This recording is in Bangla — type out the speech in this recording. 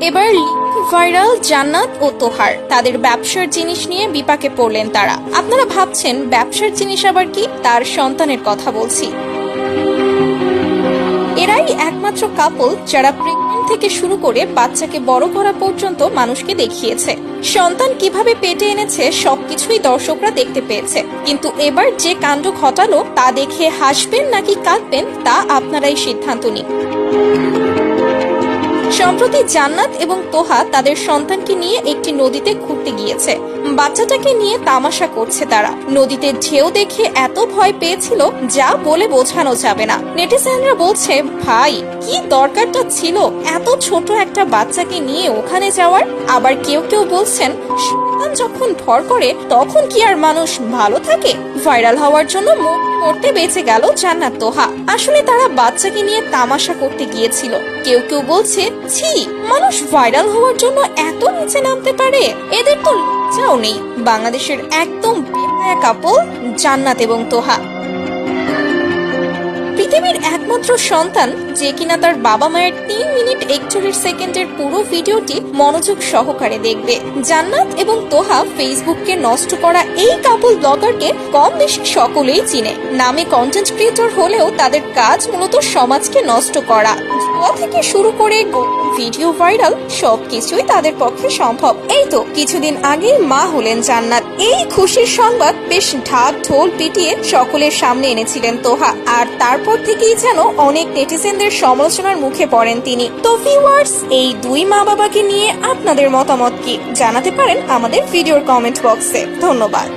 এবার ভাইরাল জান্নাত ও তোহার তাদের ব্যবসার জিনিস নিয়ে বিপাকে পড়লেন তারা। আপনারা ভাবছেন ব্যবসার জিনিস আবার কি? তার সন্তানের কথা বলছি। এরাই একমাত্র কাপল যারা প্রেগন্যান্ট থেকে শুরু করে বাচ্চাকে বড় করা পর্যন্ত মানুষকে দেখিয়েছে। সন্তান কিভাবে পেটে এনেছে সবকিছুই দর্শকরা দেখতে পেয়েছে। কিন্তু এবার যে কাণ্ড ঘটালো তা দেখে হাসবেন নাকি কাঁদবেন তা আপনারাই সিদ্ধান্ত নিন। সম্প্রতি জান্নাত এবং তোহা তাদের সন্তানকে নিয়ে একটি নদীতে ঘুরতে গিয়েছে। বাচ্চাটাকে নিয়ে তামাশা করছে তারা। নদীতে ঢেউ দেখে এত ভয় পেয়েছিল যা বলে বোঝানো যাবে না। নেটিজেনরা বলছে, ভাই কি দরকারটা ছিল এত ছোট একটা বাচ্চাকে নিয়ে ওখানে যাওয়ার। আবার কেউ কেউ বলছেন, শয়তান যখন ভর করে তখন কি আর মানুষ ভালো থাকে? ভাইরাল হওয়ার জন্য মরতে বেঁচে গেল জান্নাত তোহা। আসলে তারা বাচ্চাকে নিয়ে তামাশা করতে গিয়েছিল। কেউ কেউ বলছে, ছি, মানুষ ভাইরাল হওয়ার জন্য এত নিচে নামতে পারে? এদের তো লজ্জাও নেই। বাংলাদেশের একদম বেহায়া কাপল জান্নাত এবং তোহা। পৃথিবীর একমাত্র সন্তান যে কিনা তার বাবা মায়ের 3 মিনিট 41 সেকেন্ডের পুরো ভিডিওটি মনোযোগ সহকারে দেখবে। জান্নাত এবং তোহা ফেসবুককে নষ্ট করা এই কাপল ব্লগারকে কম বেশি সকলেই চিনে। নামে কন্টেন্ট ক্রিয়েটর হলেও তাদের কাজ মূলত সমাজকে নষ্ট করা। জুয়া থেকে শুরু করে ভিডিও ভাইরাল সবকিছুই তাদের পক্ষে সম্ভব। এই তো কিছুদিন আগেই মা হলেন জান্নাত। এই খুশির সংবাদ বেশ ঢাক ঢোল পিটিয়ে সকলের সামনে এনেছিলেন তোহা। আর তারপর থেকেই যেন অনেক নেটিজেনদের সমালোচনার মুখে পড়েন তিনি। তো ভিউয়ার্স, এই দুই মা বাবাকে নিয়ে আপনাদের মতামত কি জানাতে পারেন আমাদের ভিডিওর কমেন্ট বক্সে। ধন্যবাদ।